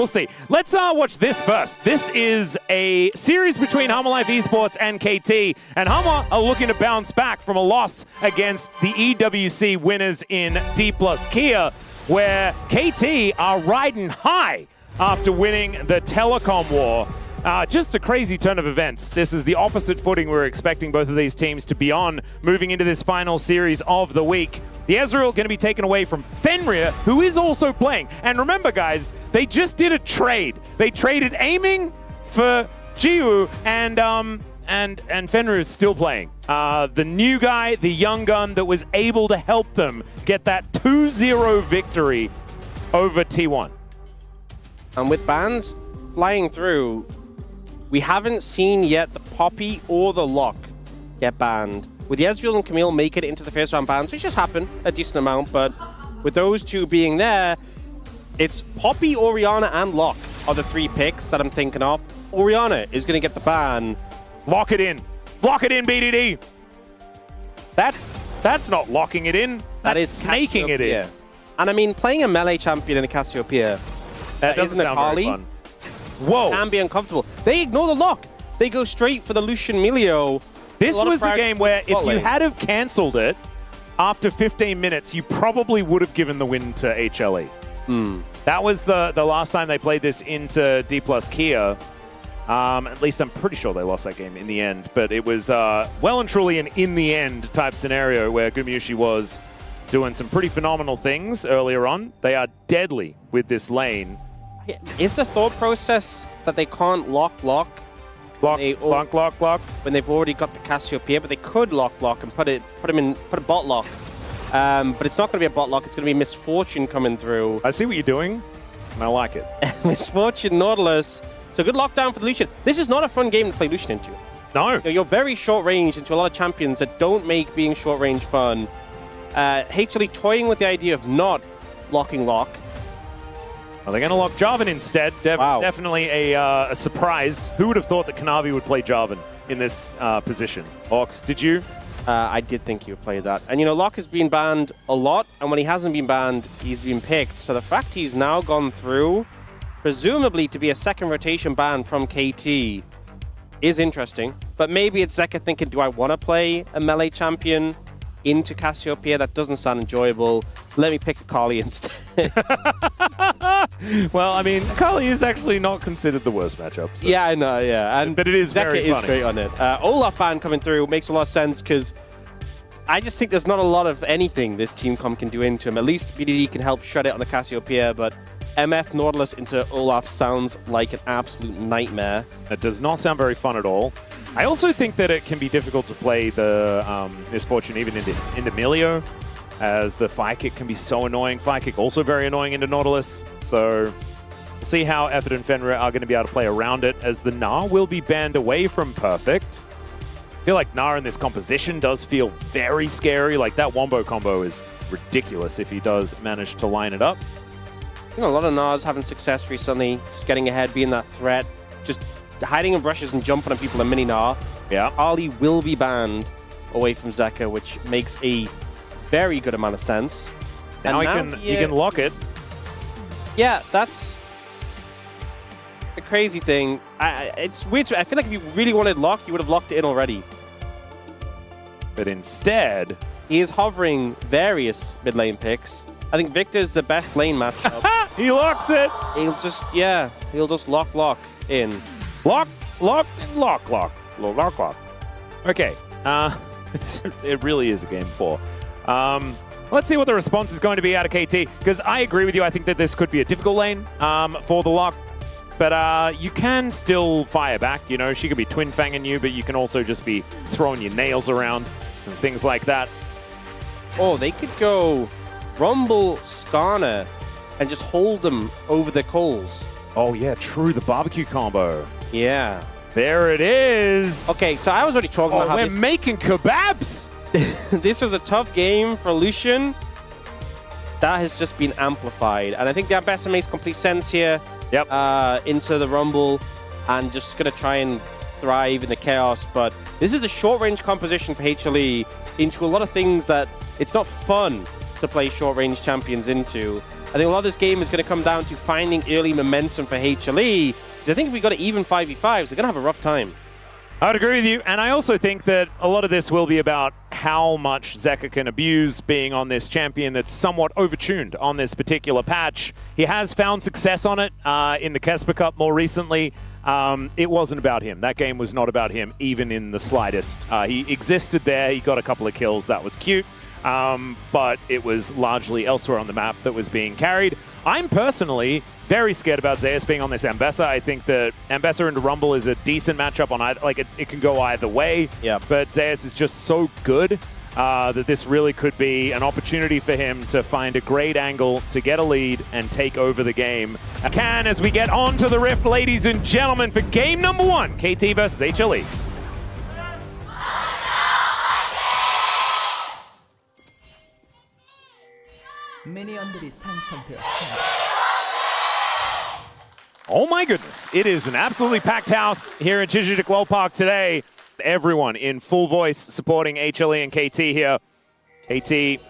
We'll see. Let's watch this first. This is a series between HANWHA Esports and KT, and HANWHA are looking to bounce back from a loss against the EWC winners in D+ Kia, where KT are riding high after winning the telecom war. Just a crazy turn of events. This is the opposite footing we were expecting both of these teams to be on moving into this final series of the week. The Ezreal going to be taken away from Fenrir, who is also playing. And remember, guys, they just did a trade. They traded Aiming for Jiwoo, and Fenrir is still playing. The new guy, the young gun that was able to help them get that 2-0 victory over T1. And with bans flying through, we haven't seen yet the Poppy or the Lock get banned. With the Ezreal and Camille making it into the first round bans, which just happened a decent amount, but with those two being there, it's Poppy, Orianna, and Lock are the three picks that I'm thinking of. Orianna is going to get the ban. Lock it in. Lock it in, BDD. That's not locking it in. That is snaking it in. And I mean, playing a melee champion in a Cassiopeia, that doesn't sound very fun. Whoa. Can be uncomfortable. They ignore the lock. They go straight for the Lucian Melio. This was the game where if you had have cancelled it after 15 minutes, you probably would have given the win to HLE. That was the last time they played this into D+ Kia. At least I'm pretty sure they lost that game in the end. But it was well and truly an in the end type scenario where Gumayusi was doing some pretty phenomenal things earlier on. They are deadly with this lane. Is the thought process that they can't lock when they've already got the Cassiopeia, but they could lock and put a bot lock. But it's not going to be a bot lock, it's going to be Misfortune coming through. I see what you're doing, and I like it. Misfortune, Nautilus. So good lockdown for the Lucian. This is not a fun game to play Lucian into. No. You're very short range into a lot of champions that don't make being short range fun. HLE toying with the idea of not locking lock. Well, they're going to lock Jarvan instead. Definitely a surprise. Who would have thought that Kanavi would play Jarvan in this position? Ox, did you? I did think he would play that. And, you know, Locke has been banned a lot, and when he hasn't been banned, he's been picked. So the fact he's now gone through, presumably to be a second rotation ban from KT, is interesting. But maybe it's Zeka thinking, do I want to play a melee champion into Cassiopeia? That doesn't sound enjoyable. Let me pick Akali instead. Well, I mean, Akali is actually not considered the worst matchup. So. Yeah, I know, yeah. But it is Zeka very funny. is great on it. Olaf ban coming through makes a lot of sense because I just think there's not a lot of anything this team comp can do into him. At least BDD can help shred it on the Cassiopeia, but MF Nautilus into Olaf sounds like an absolute nightmare. It does not sound very fun at all. I also think that it can be difficult to play the Misfortune even into Melio, as the Fire Kick can be so annoying. Fire Kick also very annoying into Nautilus. So we'll see how Effort and Fenrir are going to be able to play around it, as the Gnar will be banned away from Perfect. I feel like Gnar in this composition does feel very scary. Like that Wombo combo is ridiculous if he does manage to line it up. You know, a lot of Gnars having success recently, just getting ahead, being that threat, just hiding in brushes and jumping on people in mini Gnar. Yeah. Ali will be banned away from Zeka, which makes a very good amount of sense. Now, he can lock it. Yeah, that's the crazy thing. It's weird. I feel like if you really wanted lock, you would have locked it in already. But instead, he is hovering various mid lane picks. I think Victor's the best lane matchup. He locks it. He'll just lock in. Lock, lock. Okay. It really is a game 4. Let's see what the response is going to be out of KT, because I agree with you. I think that this could be a difficult lane for the lock, but you can still fire back. You know, she could be twin fanging you, but you can also just be throwing your nails around and things like that. Oh, they could go Rumble Skarner and just hold them over the coals. Oh yeah, true, the barbecue combo. Yeah. There it is. Okay, so I was already talking about how we're making kebabs. This was a tough game for Lucian. That has just been amplified. And I think the Ambessa makes complete sense here. Yep. Into the Rumble and just going to try and thrive in the chaos. But this is a short-range composition for HLE into a lot of things that it's not fun to play short-range champions into. I think a lot of this game is going to come down to finding early momentum for HLE. Because I think if we got an even 5v5s, they're going to have a rough time. I'd agree with you, and I also think that a lot of this will be about how much Zeka can abuse being on this champion that's somewhat overtuned on this particular patch. He has found success on it in the Kesper Cup more recently. It wasn't about him. That game was not about him, even in the slightest. He existed there, he got a couple of kills, that was cute. But it was largely elsewhere on the map that was being carried. I'm personally very scared about Zeus being on this Ambessa. I think that Ambessa into Rumble is a decent matchup on either, like it can go either way. Yeah. But Zeus is just so good that this really could be an opportunity for him to find a great angle to get a lead and take over the game. As we get on to the Rift, ladies and gentlemen, for game number 1, KT versus HLE. 미니언들이 산성되었습니다. Oh my goodness, it is an absolutely packed house here at Chichidik World Park today. Everyone in full voice supporting HLE and KT here. KT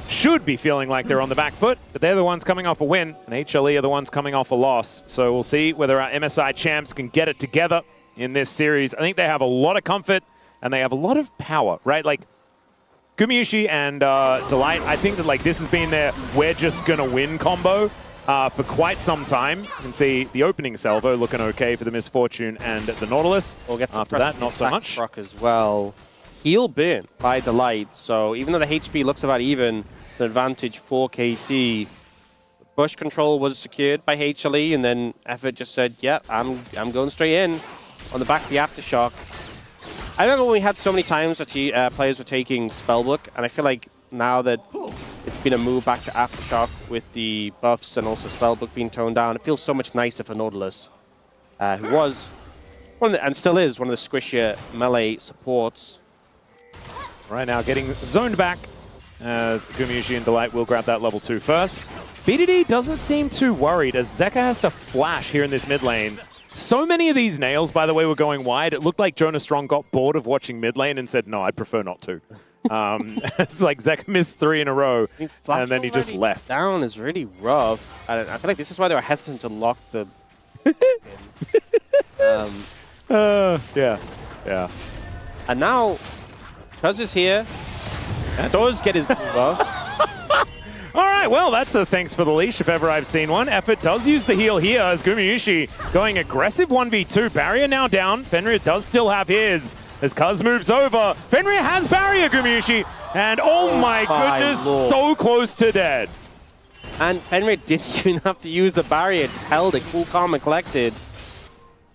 should be feeling like they're on the back foot, but they're the ones coming off a win, and HLE are the ones coming off a loss. So we'll see whether our MSI champs can get it together in this series. I think they have a lot of comfort, and they have a lot of power, right? Like, Gumayusi and Delight, I think that like this has been their we're just gonna win combo for quite some time. You can see the opening salvo looking okay for the Misfortune and the Nautilus. We'll get some after that, not so much. Rock as well. Heal burn by Delight, so even though the HP looks about even, it's an advantage for KT. Bush control was secured by HLE, and then Effort just said, yeah, I'm going straight in on the back of the Aftershock. I remember when we had so many times where players were taking Spellbook, and I feel like now that it's been a move back to Aftershock with the buffs and also Spellbook being toned down, it feels so much nicer for Nautilus, who was, and still is, one of the squishier melee supports. Right now getting zoned back as Gumayusi and Delight will grab that level 2 first. BDD doesn't seem too worried as Zeka has to flash here in this mid lane. So many of these nails, by the way, were going wide. It looked like Jonas Strong got bored of watching mid lane and said, no, I'd prefer not to. It's like Zeka missed 3 in a row, and then he just left. Down is really rough. I feel like this is why they were hesitant to lock the... yeah. And now, Cuz is here, does get his move off. All right, well, that's a thanks for the leash if ever I've seen one. Effort does use the heal here as Gumayusi going aggressive 1v2. Barrier now down. Fenrir does still have his as Cuz moves over. Fenrir has barrier, Gumayusi, and oh my goodness, Lord. so close to dead. And Fenrir didn't even have to use the barrier, just held it, cool, calm, and collected.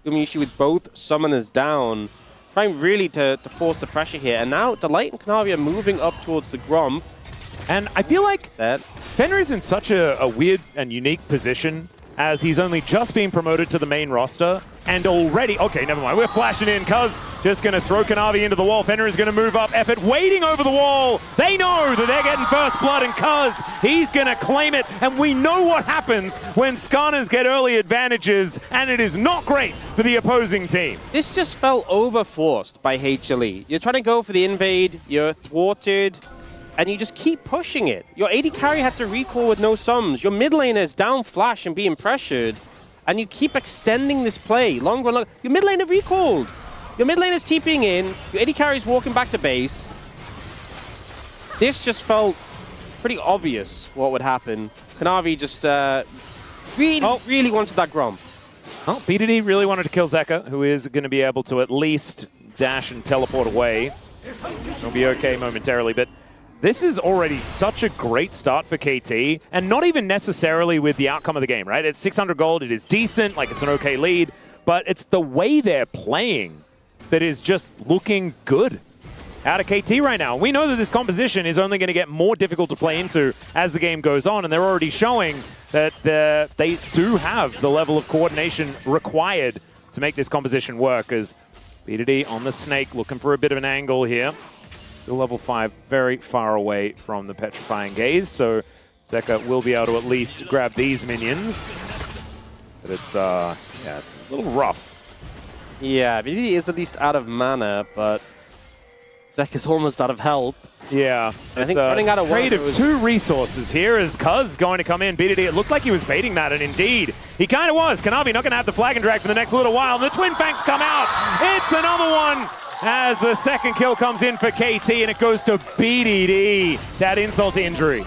Gumayusi with both summoners down, trying really to force the pressure here. And now Delight and Kanavi are moving up towards the Gromp. And I feel like Set. Fenrir is in such a weird and unique position as he's only just been promoted to the main roster and already... Okay, never mind. We're flashing in. Cuz just going to throw Kanavi into the wall. Fenrir is going to move up. Effort waiting over the wall. They know that they're getting first blood, and Cuz, he's going to claim it. And we know what happens when Skarners get early advantages, and it is not great for the opposing team. This just felt overforced by HLE. You're trying to go for the invade, you're thwarted, and you just keep pushing it. Your AD carry had to recall with no sums. Your mid laner is down flash and being pressured, and you keep extending this play longer and longer. Your mid laner recalled. Your mid laner's TPing in. Your AD carry's walking back to base. This just felt pretty obvious what would happen. Kanavi just really wanted that Gromp. Well, BDD really wanted to kill Zeka, who is going to be able to at least dash and teleport away. He'll be okay momentarily, but this is already such a great start for KT, and not even necessarily with the outcome of the game, right? It's 600 gold, it is decent, like it's an okay lead, but it's the way they're playing that is just looking good out of KT right now. We know that this composition is only going to get more difficult to play into as the game goes on, and they're already showing that they do have the level of coordination required to make this composition work, as BDD on the Snake looking for a bit of an angle here. Still level 5, very far away from the Petrifying Gaze, so Zeka will be able to at least grab these minions. But it's, yeah, it's a little rough. Yeah, BDD is at least out of mana, but Zeka's almost out of health. Yeah. I think running out of trade water of was... 2 resources here as Cuz going to come in. BDD, it looked like he was baiting that, and indeed, he kind of was. Kanavi not going to have the flag and drag for the next little while, and the Twin Fangs come out. It's another one as the second kill comes in for KT, and it goes to BDD to add insult to injury.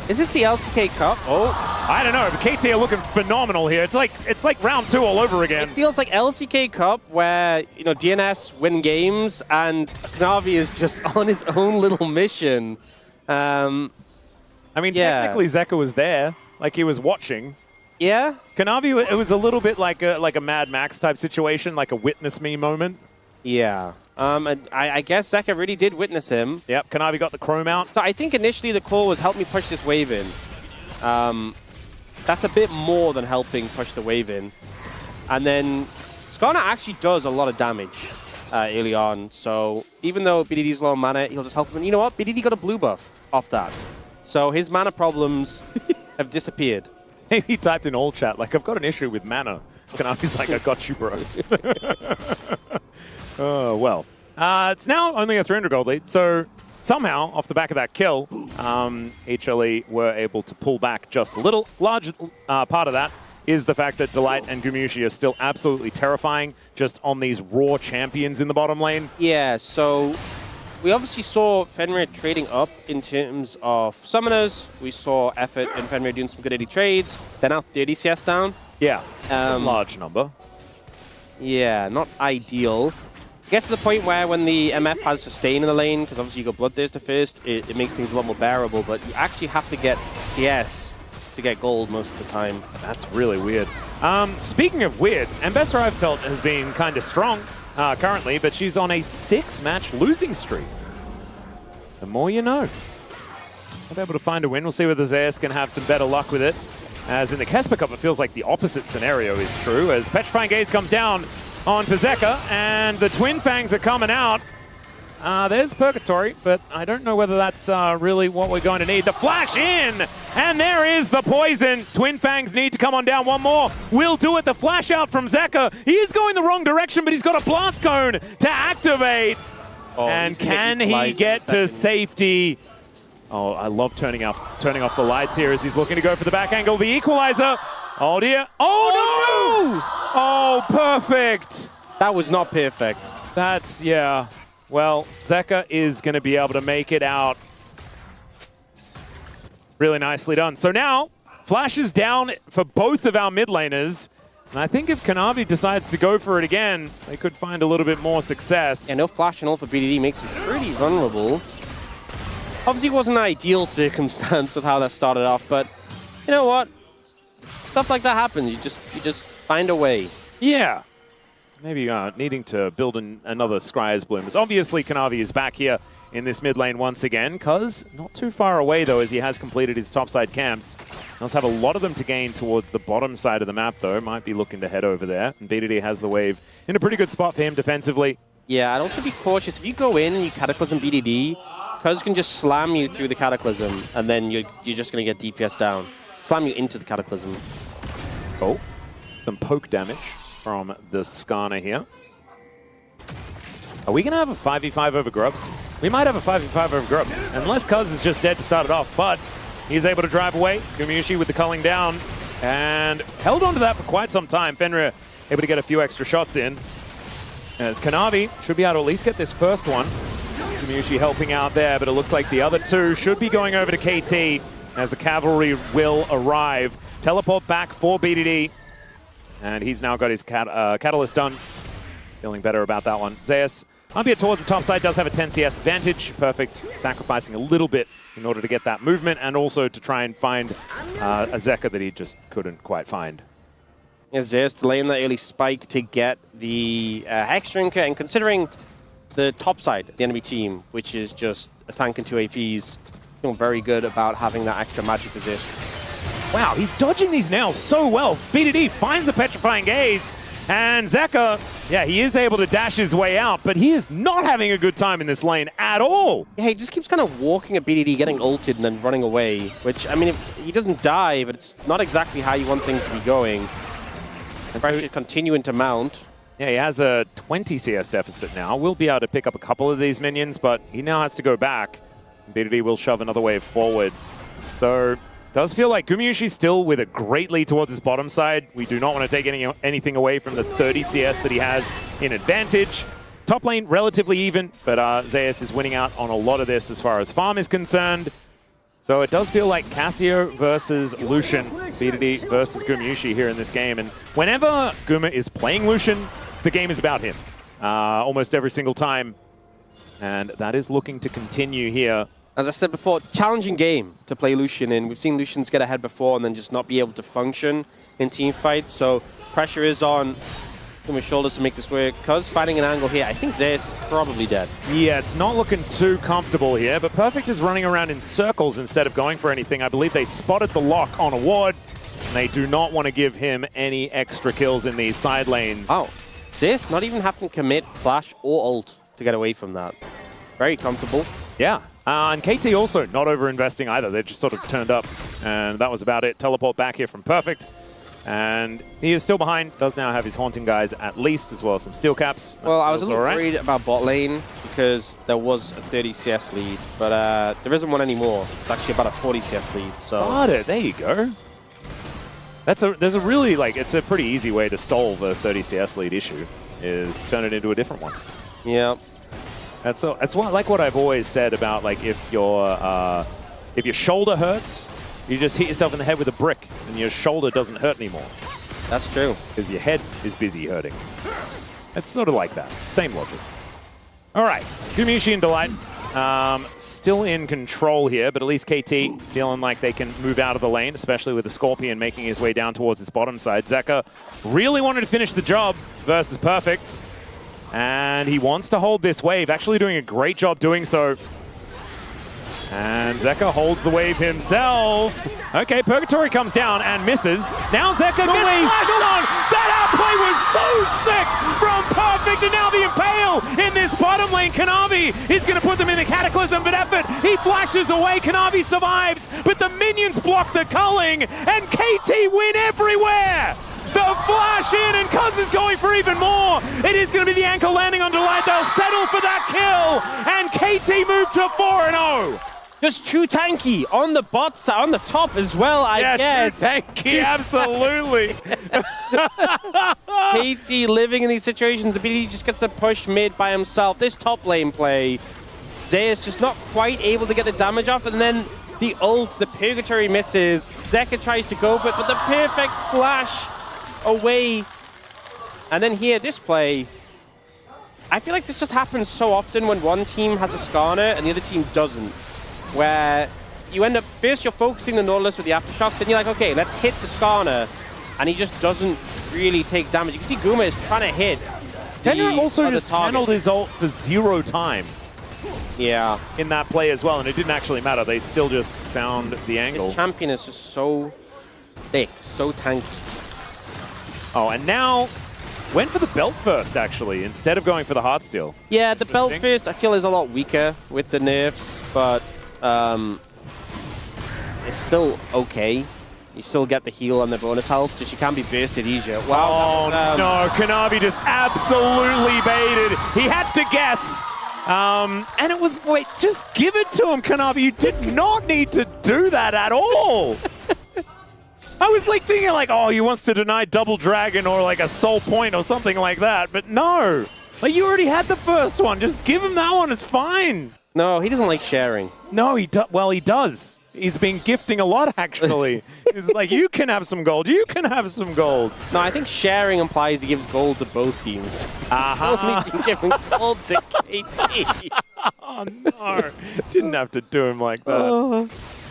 Is this the LCK Cup? Oh. I don't know, but KT are looking phenomenal here. It's like round 2 all over again. It feels like LCK Cup where, you know, DNS win games and Kanavi is just on his own little mission. I mean, technically Zeka was there, like he was watching. Yeah? Kanavi, it was a little bit like a Mad Max type situation, like a witness me moment. Yeah. And I guess Zeka really did witness him. Yep, Kanavi got the chrome out. So I think initially the call was help me push this wave in. That's a bit more than helping push the wave in. And then Skarner actually does a lot of damage early on. So even though BDD's low on mana, he'll just help him. And you know what? BDD got a blue buff off that. So his mana problems have disappeared. He typed in all chat, like, I've got an issue with mana. Kanavi's like, I got you, bro. Oh, well. It's now only a 300 gold lead, so somehow, off the back of that kill, HLE were able to pull back just a little. Large part of that is the fact that Delight and Gumushi are still absolutely terrifying just on these raw champions in the bottom lane. Yeah, so we obviously saw Fenrir trading up in terms of summoners. We saw Effort and Fenrir doing some good early trades. They're now 30 CS down. Yeah, a large number. Yeah, not ideal. Get to the point where when the MF has sustain in the lane, because obviously you got Bloodthirster first, it makes things a lot more bearable, but you actually have to get CS to get gold most of the time. That's really weird. Speaking of weird, Ambessa I've felt has been kind of strong currently, but she's on a 6-match losing streak. The more you know. Not able to find a win. We'll see whether Zeus can have some better luck with it. As in the Kesper Cup, it feels like the opposite scenario is true, as Petrifying Gaze comes down onto Zeka, and the Twin Fangs are coming out. There's Purgatory, but I don't know whether that's really what we're going to need. The flash in, and there is the poison. Twin Fangs need to come on down. One more will do it. The flash out from Zeka. He is going the wrong direction, but he's got a blast cone to activate. Oh, and can he get to safety? Oh, I love turning off the lights here as he's looking to go for the back angle. The equalizer. Oh dear. Oh no! Oh, perfect. That was not perfect. That's, yeah. Well, Zeka is going to be able to make it out. Really nicely done. So now, Flash is down for both of our mid laners. And I think if Kanavi decides to go for it again, they could find a little bit more success. Yeah, no Flash and all for BDD makes him pretty vulnerable. Obviously, it wasn't an ideal circumstance with how that started off, but you know what? Stuff like that happens. You just find a way. Yeah. Maybe needing to build another Scryer's Bloom. As obviously, Kanavi is back here in this mid lane once again. Cuz not too far away, though, as he has completed his topside camps. He does have a lot of them to gain towards the bottom side of the map, though. Might be looking to head over there. And BDD has the wave in a pretty good spot for him defensively. Yeah, I'd also be cautious. If you go in and you Cataclysm BDD, Cuz can just slam you through the Cataclysm, and then you're just going to get DPS down. Slam you into the Cataclysm. Oh, some poke damage from the Skarner here. Are we going to have a 5v5 over Grubs? We might have a 5v5 over Grubs, unless Cuz is just dead to start it off, but he's able to drive away. Gumushi with the culling down, and held on to that for quite some time. Fenrir able to get a few extra shots in, as Kanavi should be able to at least get this first one. Gumushi helping out there, but it looks like the other two should be going over to KT, as the cavalry will arrive. Teleport back for BDD. And he's now got his Catalyst done. Feeling better about that one. Zeus, Umbia towards the top side, does have a 10 CS advantage. Perfect. Sacrificing a little bit in order to get that movement and also to try and find a Zeka that he just couldn't quite find. Yeah, Zeus delaying that early spike to get the Hex Drinker, and considering the top side of the enemy team, which is just a tank and 2 APs, feeling very good about having that extra magic resist. Wow, he's dodging these nails so well. BDD finds the Petrifying Gaze, and Zeka, yeah, he is able to dash his way out, but he is not having a good time in this lane at all. Yeah, he just keeps kind of walking at BDD, getting ulted, and then running away, which, I mean, if he doesn't die, but it's not exactly how you want things to be going. And so he's continuing to mount. Yeah, he has a 20 CS deficit now. We'll be able to pick up a couple of these minions, but he now has to go back. BDD will shove another wave forward. So, does feel like Gumayushi still with a great lead towards his bottom side. We do not want to take anything away from the 30 CS that he has in advantage. Top lane, relatively even, but Zeus is winning out on a lot of this as far as farm is concerned. So it does feel like Cassio versus Lucian, BDD versus Gumayushi here in this game. And whenever Guma is playing Lucian, the game is about him. Almost every single time. And that is looking to continue here. As I said before, challenging game to play Lucian in. We've seen Lucians get ahead before and then just not be able to function in team fights. So pressure is on Guma's shoulders to make this work. Because finding an angle here, I think Zeus is probably dead. Yeah, it's not looking too comfortable here, but Perfect is running around in circles instead of going for anything. I believe they spotted the lock on a ward, and they do not want to give him any extra kills in these side lanes. Oh, Zeus not even having to commit flash or ult to get away from that. Very comfortable. Yeah, and KT also not over-investing either. They just sort of turned up, and that was about it. Teleport back here from Perfect. And he is still behind, does now have his Haunting guys at least, as well as some steel caps. Well, I was a little worried about bot lane because there was a 30 CS lead, but there isn't one anymore. It's actually about a 40 CS lead, so... Got it, there you go. There's a really, it's a pretty easy way to solve a 30 CS lead issue, is turn it into a different one. Yeah. That's what I've always said about, if your shoulder hurts, you just hit yourself in the head with a brick, and your shoulder doesn't hurt anymore. That's true. Because your head is busy hurting. It's sort of like that. Same logic. All right, Gumayushi and Delight still in control here, but at least KT feeling like they can move out of the lane, especially with the Scorpion making his way down towards his bottom side. Zeka really wanted to finish the job versus Perfect, and he wants to hold this wave, actually doing a great job doing so. And Zeka holds the wave himself. Okay, Purgatory comes down and misses. Now Zeka gets flashed on! That outplay was so sick from Perfect, and now the Impale in this bottom lane. Kanavi is going to put them in the Cataclysm, but effort, he flashes away. Kanavi survives, but the minions block the culling, and KT win everywhere! The flash in, and Cuz is going for even more. It is going to be the ankle landing on Delight. They'll settle for that kill, and KT move to 4-0. Just too tanky on the bot side, on the top as well, I guess. Too tanky, absolutely. KT living in these situations, the BDD just gets to push mid by himself. This top lane play, Zeus just not quite able to get the damage off, and then the ult, the Purgatory misses. Zeka tries to go for it, but the perfect flash away. And then here, this play, I feel like this just happens so often when one team has a Skarner and the other team doesn't. Where you end up, first you're focusing the Nautilus with the Aftershock, then you're like, okay, let's hit the Skarner, and he just doesn't really take damage. You can see Guma is trying to hit. Tenra also just channeled his ult for 0 time. Yeah. In that play as well, and it didn't actually matter. They still just found the angle. This champion is just so thick, so tanky. Oh, and now went for the belt first, actually, instead of going for the Heartsteel. Yeah, the belt first I feel is a lot weaker with the nerfs, but it's still okay. You still get the heal and the bonus health, just you can't be bursted easier. Wow. Oh, no, Kanavi just absolutely baited. He had to guess. And it was, wait, just give it to him, Kanavi. You did not need to do that at all. I was thinking oh, he wants to deny Double Dragon or a Soul Point or something like that, but no. You already had the first one. Just give him that one, it's fine. No, he doesn't like sharing. No, he does. He's been gifting a lot, actually. It's you can have some gold, you can have some gold. No, I think sharing implies he gives gold to both teams. Uh-huh. Only been giving gold to KT. Oh, no. Didn't have to do him like that.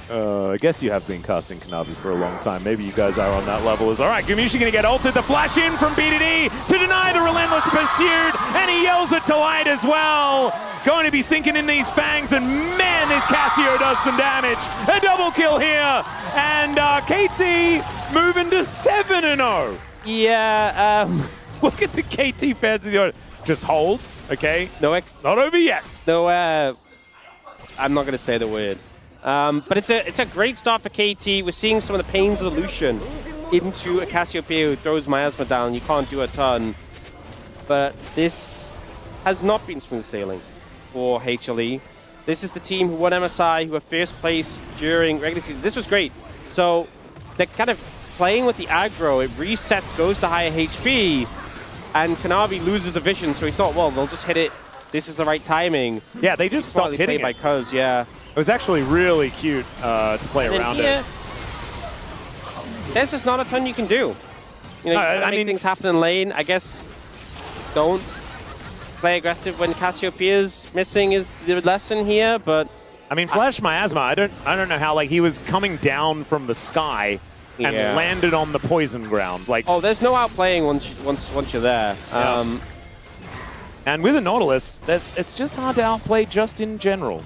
I guess you have been casting Kanavi for a long time. Maybe you guys are on that level. All right, Gumayushi going to get ulted. The flash in from BDD to deny the relentless pursuit, and he yells at Delight as well. Going to be sinking in these fangs, and man, this Cassio does some damage. A double kill here, and KT moving to 7-0. Yeah, look at the KT fans in the audience. Just hold, okay? No, not over yet. No, I'm not going to say the word. But it's a great start for KT. We're seeing some of the pains of the Lucian into a Cassiopeia who throws Miasma down. You can't do a ton. but this has not been smooth sailing for HLE. This is the team who won MSI, who were first place during regular season. This was great. So they're kind of playing with the aggro. It resets, goes to higher HP, and Kanavi loses the vision. So he thought, well, they'll just hit it. This is the right timing. Yeah, they just stopped hitting by it. Cuz, yeah. It was actually really cute to play around it. There's just not a ton you can do. You know, you make things happen in lane. I guess don't play aggressive when Cassiopeia's missing is the lesson here, but I mean, Flash Miasma, I don't know how, like, he was coming down from the sky and landed on the poison ground. Like, oh, there's no outplaying once you're there. Yeah. And with a Nautilus, it's just hard to outplay just in general.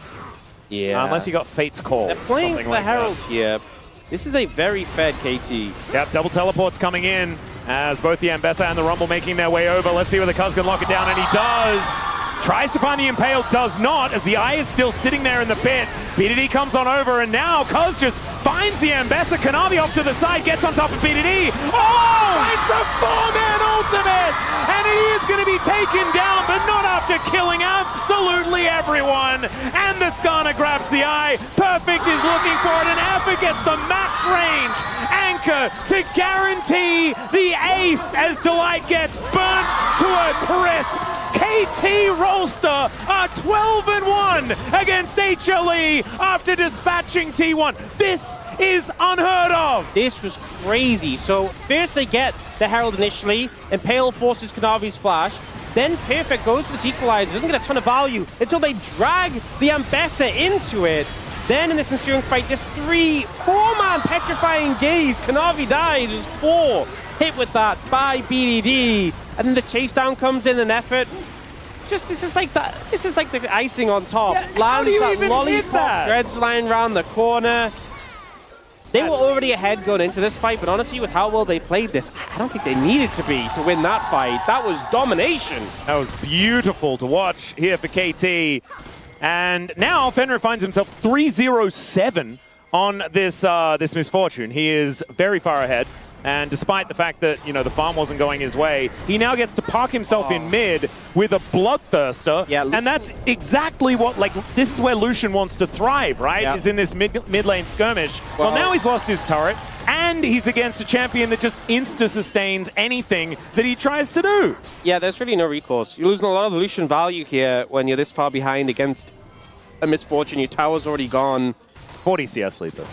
Yeah. Unless you got Fate's Call. They're playing for the like Herald here. This is a very fed KT. Yep, double teleports coming in as both the Ambessa and the Rumble making their way over. Let's see whether Cuz can lock it down, and he does. Tries to find the Impale, does not, as the Eye is still sitting there in the pit. BDD comes on over, and now Cuz just finds the Ambessa. Kanavi off to the side, gets on top of BDD. Oh! It's a 4-man ultimate! And he is going to be taken down, but not after killing absolutely everyone. And the Skana grabs the Eye. Perfect is looking for it, and Alpha gets the max range anchor to guarantee the ace as Delight gets burnt to a crisp. KT ROLSTER are 12-1 against HLE after dispatching T1. This is unheard of. This was crazy. So first they get the Herald initially, Impale forces Kanavi's flash, then Perfect goes for this equalizer, doesn't get a ton of value until they drag the Ambessa into it. Then in this ensuing fight, this 4-man petrifying gaze, Kanavi dies, there's 4 hit with that by BDD. And then the chase down comes in an effort. Just this is like the icing on top. Yeah, Lands that hit lollipop that? dredge line around the corner. They were already ahead going into this fight, but honestly, with how well they played this, I don't think they needed to be to win that fight. That was domination. That was beautiful to watch here for KT. And now Fenrir finds himself 3-0-7 on this this misfortune. He is very far ahead. And despite the fact that, you know, the farm wasn't going his way, he now gets to park himself in mid with a Bloodthirster. Yeah, and that's exactly what, like, this is where Lucian wants to thrive, right? Yeah. Is in this mid lane skirmish. Well, now he's lost his turret, and he's against a champion that just insta-sustains anything that he tries to do. Yeah, there's really no recourse. You're losing a lot of Lucian value here when you're this far behind against a misfortune. Your tower's already gone. 40 CS sleeper.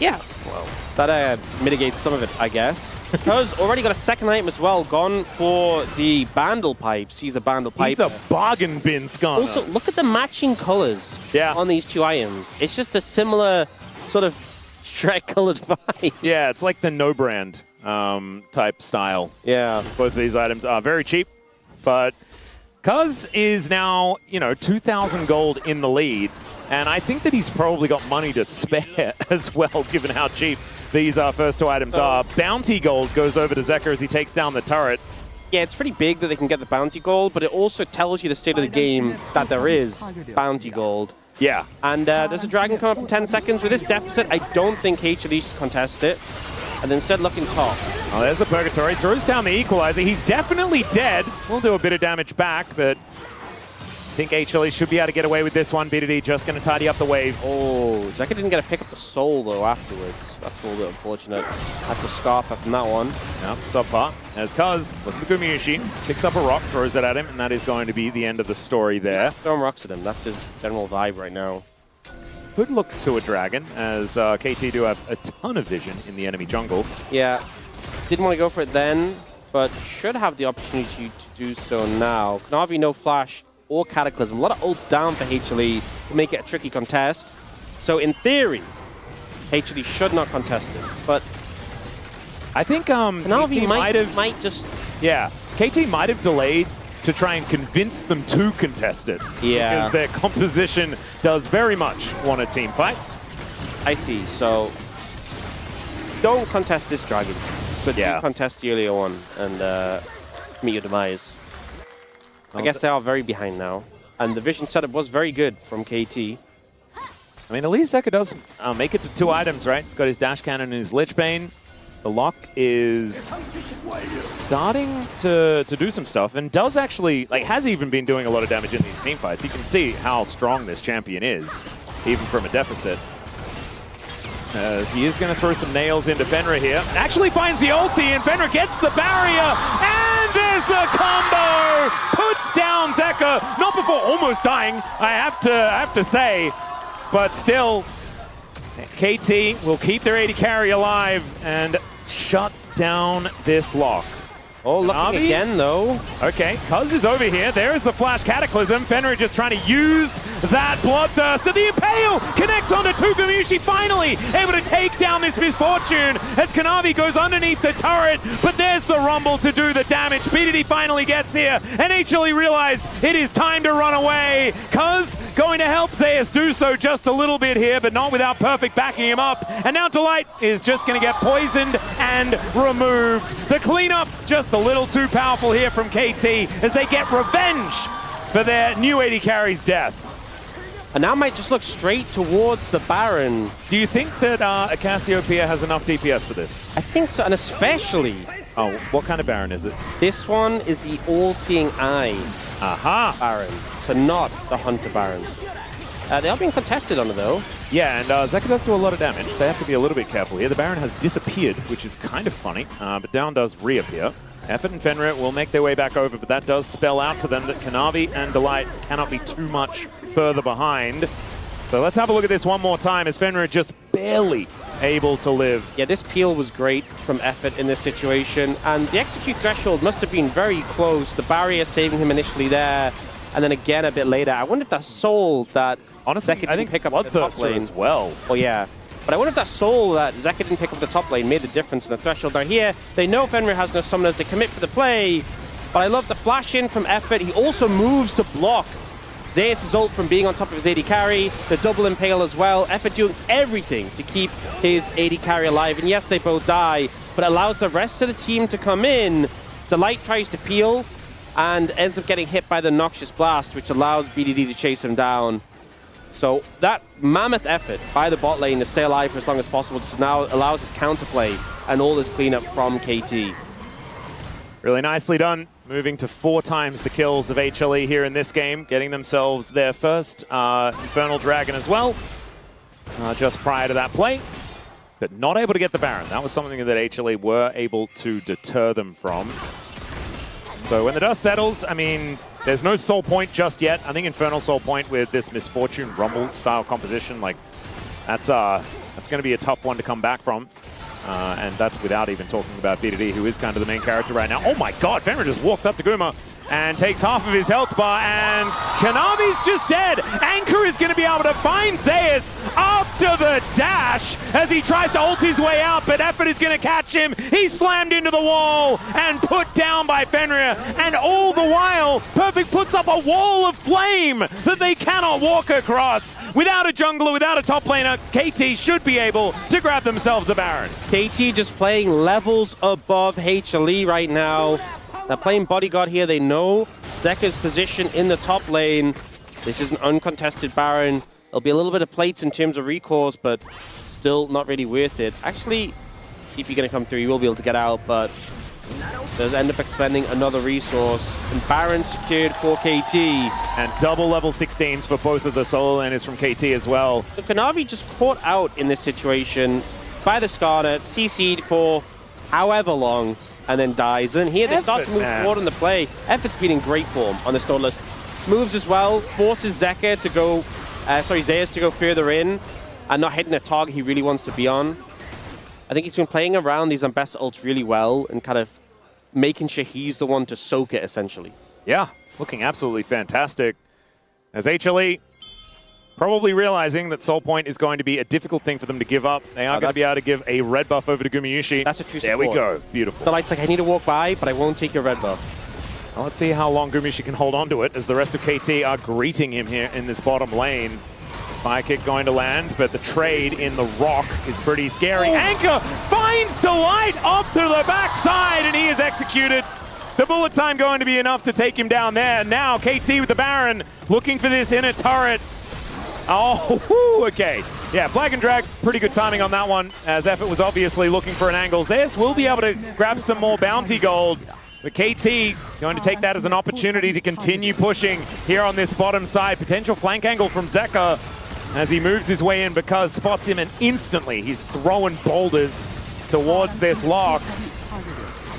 Yeah, well, that mitigates some of it, I guess. Cuz already got a second item as well, gone for the Bandle Pipes. He's a Bandle Pipe. He's a bargain bin Skana. Also, look at the matching colors on these 2 items. It's just a similar sort of Shrek-colored vibe. Yeah, it's like the no-brand type style. Yeah. Both of these items are very cheap, but Cuz is now, you know, 2,000 gold in the lead. And I think that he's probably got money to spare as well, given how cheap these first 2 items are. Bounty gold goes over to Zeker as he takes down the turret. Yeah, it's pretty big that they can get the bounty gold, but it also tells you the state of the game that there is bounty gold. Yeah. And there's a dragon coming up in 10 seconds. With this deficit, I don't think HLE should contest it. And instead looking top. Oh, there's the Purgatory. Throws down the Equalizer. He's definitely dead. We'll do a bit of damage back, but I think HLE should be able to get away with this one. BDD just going to tidy up the wave. Oh, Zeker didn't get to pick up the soul, though, afterwards. That's a little bit unfortunate. Had to scarf up from that one. Yep, subpar. As Cuz, with the Gumiushi, picks up a rock, throws it at him, and that is going to be the end of the story there. Throwing rocks at him. That's his general vibe right now. Could look to a dragon, as KT do have a ton of vision in the enemy jungle. Yeah, didn't want to go for it then, but should have the opportunity to do so now. Kanavi no flash or Cataclysm. A lot of ults down for HLE to make it a tricky contest. So in theory, HLE should not contest this, but I think Kanavi KT might just... Yeah, KT might have delayed to try and convince them to contest it. Yeah. Because their composition does very much want a team fight. I see, so don't contest this dragon, but do contest the earlier one and meet your demise. I guess they are very behind now, and the vision setup was very good from KT. I mean, at least Zeker does make it to 2 items, right? He's got his Dash Cannon and his Lich Bane. The Lock is starting to do some stuff and does actually, like, has even been doing a lot of damage in these team fights. You can see how strong this champion is, even from a deficit. As he is going to throw some nails into Fenrir here. Actually finds the ulti, and Fenrir gets the barrier, and there's the combo! Puts down Zeka, not before almost dying, I have to say, but still, KT will keep their AD carry alive and shut down this Lock. Oh, looking again, though. Okay, Cuz is over here. There is the Flash Cataclysm. Fenrir just trying to use that Bloodthirst. So the Impale connects onto Gumayusi, finally able to take down this Misfortune as Kanavi goes underneath the turret. But there's the Rumble to do the damage. BDD finally gets here, and HLE realize it is time to run away. Cuz going to help Zeus do so just a little bit here, but not without Perfect backing him up. And now Delight is just going to get poisoned and removed. The cleanup just a little too powerful here from KT as they get revenge for their new AD carry's death. And now might just look straight towards the Baron. Do you think that Cassiopeia has enough DPS for this? I think so, and especially... Oh, what kind of Baron is it? This one is the All-Seeing Eye Baron, so not the Hunter Baron. They are being contested on it, though. Yeah, and Zeka does do a lot of damage. They have to be a little bit careful here. The Baron has disappeared, which is kind of funny, but Down does reappear. Effort and Fenrir will make their way back over, but that does spell out to them that Kanavi and Delight cannot be too much further behind. So let's have a look at this one more time as Fenrir just barely able to live. Yeah, this peel was great from Effort in this situation, and the execute threshold must have been very close. The barrier saving him initially there, and then again a bit later. I wonder if that soul that honestly, Zeka I think pick up the top lane as well. Oh yeah. But I wonder if that soul that Zeka didn't pick up the top lane made the difference in the threshold. Now here, they know Fenrir has no summoners, they commit for the play, but I love the flash in from Effort. He also moves to block Zeus' ult from being on top of his AD carry, the double impale as well. Effort doing everything to keep his AD carry alive, and yes, they both die, but it allows the rest of the team to come in. Delight tries to peel, and ends up getting hit by the Noxious Blast, which allows BDD to chase him down. So that mammoth effort by the bot lane to stay alive for as long as possible just now allows his counterplay and all this cleanup from KT. Really nicely done. Moving to 4 times the kills of HLE here in this game, getting themselves their first Infernal Dragon as well, just prior to that play, but not able to get the Baron. That was something that HLE were able to deter them from. So when the dust settles, I mean, there's no Soul Point just yet. I think Infernal Soul Point with this Misfortune Rumble style composition, like, that's going to be a tough one to come back from. And that's without even talking about BDD, who is kind of the main character right now. Oh my god, Fenrir just walks up to Guma and takes half of his health bar, and Kanavi's just dead. Anchor is going to be able to find Zeus after the dash as he tries to ult his way out, but Effort is going to catch him. He's slammed into the wall and put down by Fenrir, and all the while, Perfect puts up a wall of flame that they cannot walk across. Without a jungler, without a top laner, KT should be able to grab themselves a Baron. KT just playing levels above HLE right now. They're playing bodyguard here. They know Zeka's position in the top lane. This is an uncontested Baron. There'll be a little bit of plates in terms of recourse, but still not really worth it. Actually, if you're going to come through, you will be able to get out, but does end up expending another resource. And Baron secured for KT. And double level 16s for both of the solo laners from KT as well. So Kanavi just caught out in this situation by the Skarner, CC'd for however long, and then dies. And then here they start to move forward in the play. Effort's been in great form on the Stormless. Moves as well, forces Zeka to go, Zeus to go further in and not hitting a target he really wants to be on. I think he's been playing around these Ambassador ults really well and kind of making sure he's the one to soak it, essentially. Yeah, looking absolutely fantastic. As HLE probably realizing that Soul Point is going to be a difficult thing for them to give up. They are going to be able to give a red buff over to Gumayusi. That's a true support. There we go. Beautiful. The Light's like, I need to walk by, but I won't take your red buff. Well, let's see how long Gumayusi can hold on to it as the rest of KT are greeting him here in this bottom lane. Fire kick going to land, but the trade in the rock is pretty scary. Oh. Anchor finds Delight up to the backside, and he is executed. The bullet time going to be enough to take him down there. Now KT with the Baron looking for this inner turret. Oh, okay. Yeah, flag and drag, pretty good timing on that one, as Effort was obviously looking for an angle. Zeus will be able to grab some more bounty gold, but KT going to take that as an opportunity to continue pushing here on this bottom side. Potential flank angle from Zeka as he moves his way in, because spots him, and instantly he's throwing boulders towards this lock.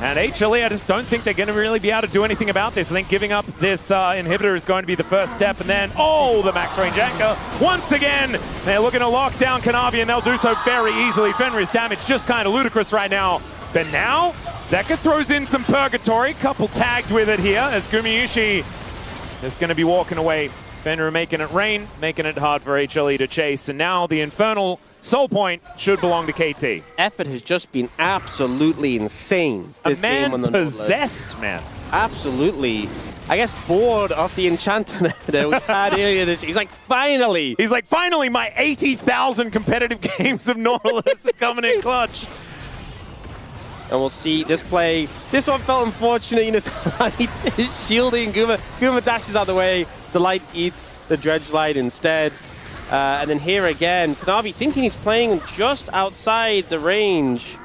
And HLE, I just don't think they're going to really be able to do anything about this. I think giving up this inhibitor is going to be the first step. And then, oh, the max range anchor. Once again, they're looking to lock down Kanavi, and they'll do so very easily. Fenrir's damage just kind of ludicrous right now. But now, Zeka throws in some Purgatory. Couple tagged with it here, as Gumayusi is going to be walking away. Fenrir making it rain, making it hard for HLE to chase. And now the Infernal Soul Point should belong to KT. Effort has just been absolutely insane this game on the possessed, man. Absolutely. I guess bored of the enchantment that we had earlier this year. He's like, finally! He's like, finally, my 80,000 competitive games of Nautilus are coming in clutch. And we'll see this play. This one felt unfortunate. You know, Delight is shielding Guma. Guma dashes out of the way. Delight eats the Dredge Light instead. And then here again, Kanavi thinking he's playing just outside the range.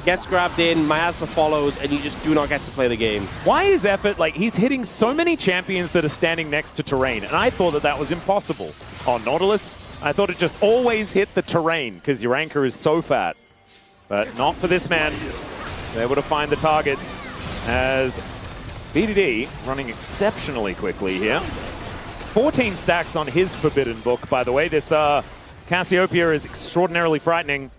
Gets grabbed in, Miasma follows, and you just do not get to play the game. Why is Effort, like, he's hitting so many champions that are standing next to terrain, and I thought that that was impossible. On Nautilus, I thought it just always hit the terrain, because your anchor is so fat. But not for this man. They're able to find the targets, as BDD running exceptionally quickly here. 14 stacks on his Forbidden Book, by the way. This Cassiopeia is extraordinarily frightening.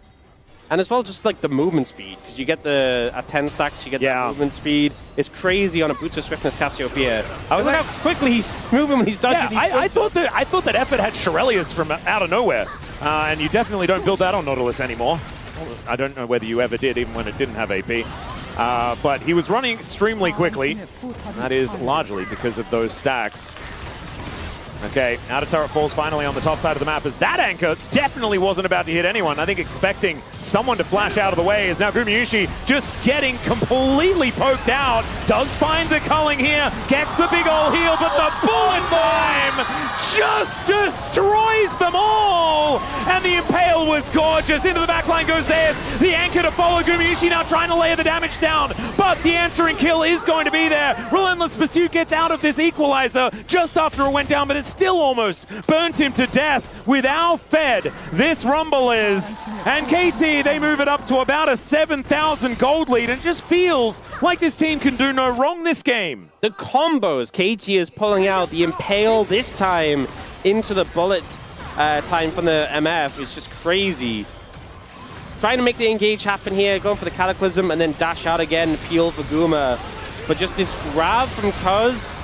And as well, just like the movement speed, because you get at 10 stacks, you get the movement speed. It's crazy on a Boots of Swiftness Cassiopeia. I was like how quickly he's moving when he's dodging. Yeah, I thought that Effort had Shirelius from out of nowhere, and you definitely don't build that on Nautilus anymore. I don't know whether you ever did, even when it didn't have AP. But he was running extremely quickly. That is largely because of those stacks. Okay, Outer Turret falls finally on the top side of the map, as that anchor definitely wasn't about to hit anyone. I think expecting someone to flash out of the way, is now Gumayusi just getting completely poked out. Does find the culling here, gets the big ol' heal, but the bullet time just destroys them all! And the Impale was gorgeous. Into the backline goes Zeus. The anchor to follow. Gumayusi now trying to layer the damage down, but the answering kill is going to be there. Relentless Pursuit gets out of this equalizer just after it went down, but it's still almost burnt him to death with how fed this Rumble is. And KT, they move it up to about a 7,000 gold lead, and it just feels like this team can do no wrong this game. The combos KT is pulling out, the Impale this time into the bullet time from the MF is just crazy. Trying to make the engage happen here, going for the Cataclysm and then dash out again, peel for Guma. But just this grab from Cuz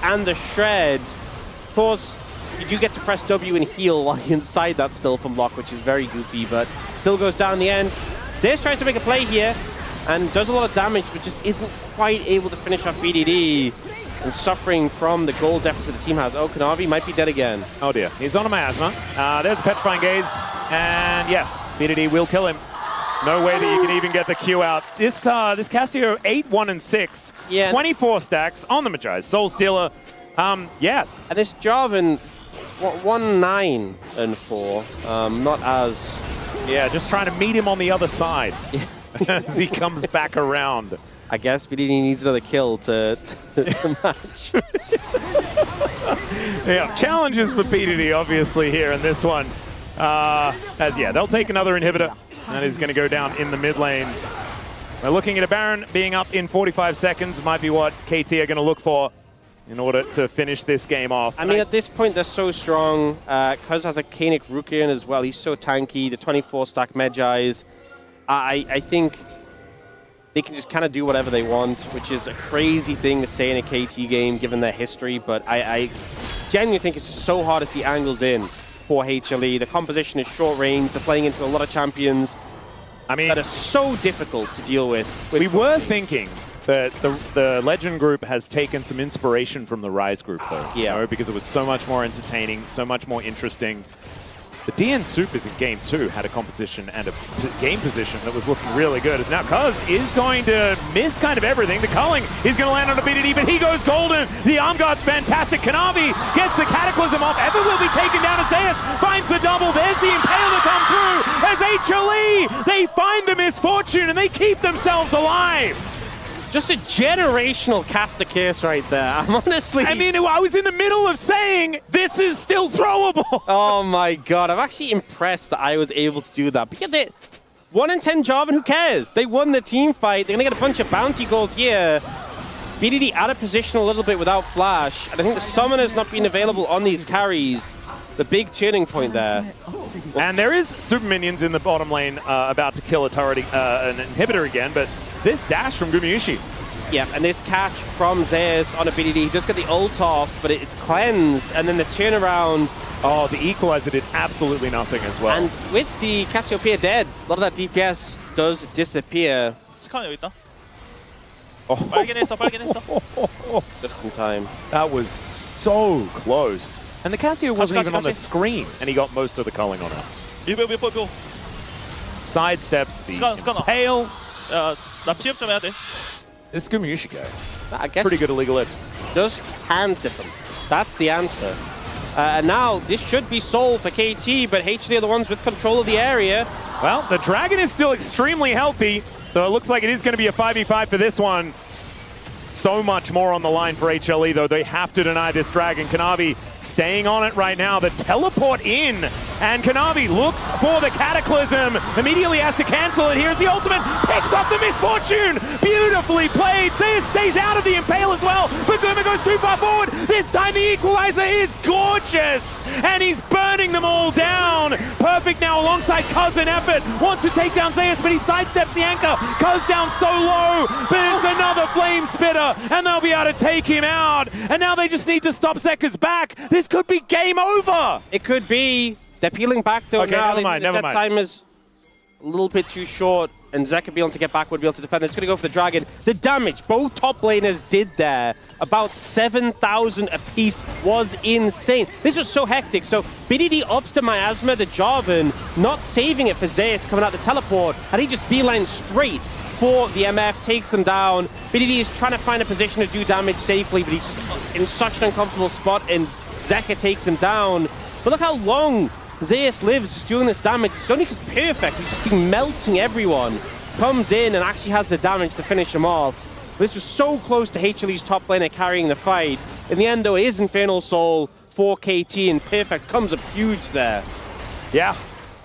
and the Shred. Of course, you do get to press W and heal while you're inside that still from Lock, which is very goofy, but still goes down in the end. Zeus tries to make a play here and does a lot of damage, but just isn't quite able to finish off BDD, and suffering from the gold deficit the team has. Oh, Kanavi might be dead again. Oh dear, he's on a miasma. There's a Petrifying Gaze, and yes, BDD will kill him. No way that you can even get the Q out. This Cassio 8, 1, and 6. Yeah. 24 stacks on the Magi. Soul Stealer, yes. And this Jarvan, 1, 9, and 4. Not as... Yeah, just trying to meet him on the other side as he comes back around. I guess BDD needs another kill to match. Yeah, challenges for BDD obviously here in this one. They'll take another inhibitor. That is going to go down in the mid lane. We're looking at a Baron being up in 45 seconds. Might be what KT are going to look for in order to finish this game off. I mean, at this point, they're so strong. Cuz has a Kainic Rukian as well. He's so tanky. The 24-stack Medjais. I think they can just kind of do whatever they want, which is a crazy thing to say in a KT game, given their history. But I genuinely think it's just so hard to see angles in for HLE. The composition is short range. They're playing into a lot of champions that are so difficult to deal with. We were thinking that the Legend group has taken some inspiration from the Rise group, though. Yeah. You know, because it was so much more entertaining, so much more interesting. The DN Supers in Game 2 had a composition and a game position that was looking really good. As now Cuz is going to miss kind of everything. The culling is going to land on a BDD, but he goes golden. The arm guard's fantastic. Kanavi gets the Cataclysm off. Evan will be taken down as Zeus finds the double. There's the Impale to come through as HLE. They find the misfortune and they keep themselves alive. Just a generational caster case right there. I'm honestly... I mean, I was in the middle of saying, this is still throwable. Oh my god, I'm actually impressed that I was able to do that. But yeah, they 1 in 10 job, and who cares? They won the team fight. They're going to get a bunch of bounty gold here. BDD out of position a little bit without flash. And I think the summoner's not being available on these carries. The big turning point there. And there is super minions in the bottom lane about to kill a turret, an inhibitor again, but this dash from Gumayushi. Yeah, and this catch from Zeus on a BDD. He just got the ult off, but it's cleansed, and then the turnaround. Oh, the equalizer did absolutely nothing as well. And with the Cassiopeia dead, a lot of that DPS does disappear. 스카너 여기 있다. Oh. 빨개냈어. Just in time. That was so close. And the Cassio wasn't even on the screen, and he got most of the culling on it. 밀고. Sidesteps the 스카너. Impale. 나 피업 좀 해야 돼. This Gumayushi guy. I guess Pretty good at League of Legends. just hands dip them. That's the answer. And now this should be sold for KT, but HLE are the ones with control of the area. Well, the Dragon is still extremely healthy, so it looks like it is going to be a 5v5 for this one. So much more on the line for HLE, though. They have to deny this Dragon. Kanavi staying on it right now. The teleport in, and Kanavi looks for the Cataclysm. Immediately has to cancel it. Here's the ultimate. Picks up the misfortune. Beautifully played. Zeus stays out of the Impale as well, but Guma goes too far forward. This time the equalizer is gorgeous, and he's burning them all down. Perfect now alongside Cuz in effort. Wants to take down Zeus, but he sidesteps the anchor. Cuz down so low, but it's another flame spitter, and they'll be able to take him out. And now they just need to stop Zeka's back. This could be game over. It could be. They're peeling back though Okay, now. never mind. That time is a little bit too short, and Zeka be able to get back, would be able to defend. They're just going to go for the Dragon. The damage both top laners did there, about 7,000 apiece, was insane. This was so hectic. So BDD ups to Miasma, the Jarvan, not saving it for Zeus coming out the teleport, and he just beeline straight for the MF, takes them down. BDD is trying to find a position to do damage safely, but he's just in such an uncomfortable spot, and Zeka takes him down. But look how long Zeus lives just doing this damage. Sonic is perfect. He's just been melting everyone. Comes in and actually has the damage to finish him off. This was so close to HLE's top laner carrying the fight. In the end, though, it is Infernal Soul for KT, and Perfect comes up huge there. Yeah,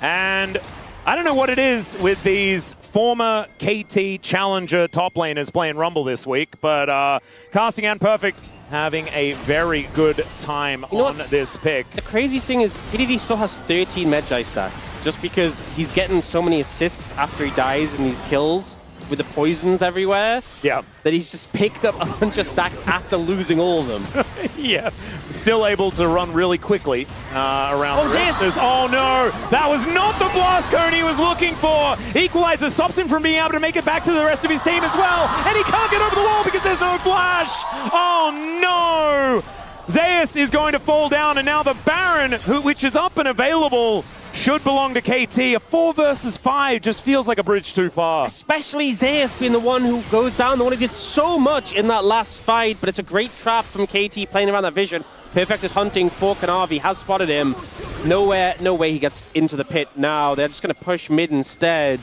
and I don't know what it is with these former KT Challenger top laners playing Rumble this week, but Casting and Perfect having a very good time on this pick. The crazy thing is, BDD still has 13 Medjay stacks, just because he's getting so many assists after he dies in these kills with the poisons everywhere. Yeah. That he's just picked up a bunch of stacks after losing all of them. Yeah. Still able to run really quickly around the rosters. Oh no! That was not the blast cone he was looking for! Equalizer stops him from being able to make it back to the rest of his team as well, and he can't get over the wall because there's no flash! Oh no! Zeus is going to fall down, and now the Baron, which is up and available, should belong to KT. A 4 versus 5 just feels like a bridge too far. Especially Zeus being the one who goes down, the one who did so much in that last fight, but it's a great trap from KT playing around that vision. Perfect is hunting for Kanavi, has spotted him. No way he gets into the pit now. They're just going to push mid instead.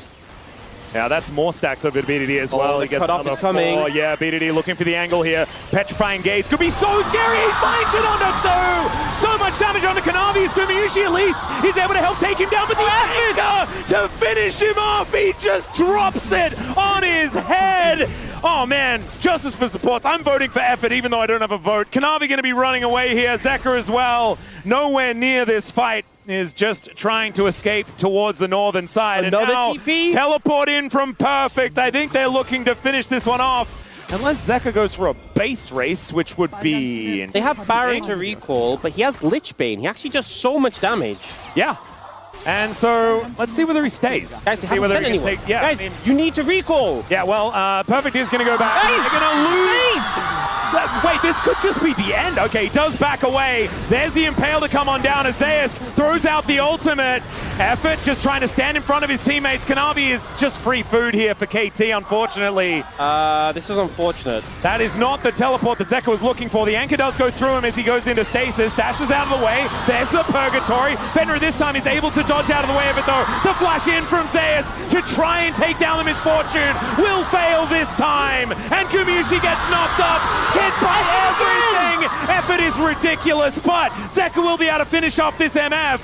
Yeah, that's more stacks over to BDD as well. He gets cut-off is coming. Four. Yeah, BDD looking for the angle here. Petrifying Gaze could be so scary. He finds it onto two. So much damage onto Kanavi. Gumayushi at least is able to help take him down, but the anchor to finish him off. He just drops it on his head. Oh man, justice for supports. I'm voting for effort even though I don't have a vote. Kanavi going to be running away here. Zeka as well. Nowhere near this fight. Is just trying to escape towards the northern side. Another and now TP? Teleport in from Perfect. I think they're looking to finish this one off. Unless Zeka goes for a base race, which would be... They have Baron to recall, but he has Lich Bane. He actually does so much damage. Yeah. And so, let's see whether he stays. Guys, see whether he can take... Yeah, guys, you need to recall. Yeah, well, Perfect is going to go back. He's They're going to lose. Wait, this could just be the end. Okay, he does back away. There's the Impale to come on down as Zeus throws out the ultimate. Effort just trying to stand in front of his teammates. Kanavi is just free food here for KT, unfortunately. This is unfortunate. That is not the teleport that Zeka was looking for. The anchor does go through him as he goes into stasis. Dashes out of the way. There's the Purgatory. Fenrir this time is able to dodge out of the way of it though. The flash in from Zeus to try and take down the Misfortune will fail this time. And Kumushi gets knocked up, hit by everything. Effort is ridiculous, but Zeka will be able to finish off this MF.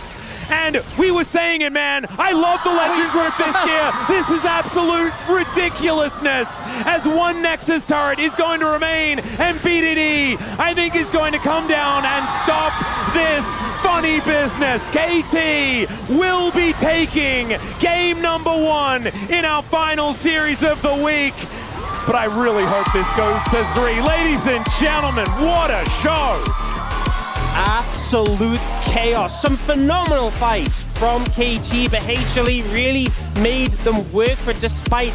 And we were saying it, man. I love the Legend group this year. This is absolute ridiculousness. As one Nexus turret is going to remain, and BDD, I think, is going to come down and stop this funny business. KT will be taking game number 1 in our final series of the week. But I really hope this goes to 3. Ladies and gentlemen, what a show. Absolute chaos. Some phenomenal fights from KT, but HLE really made them work for it despite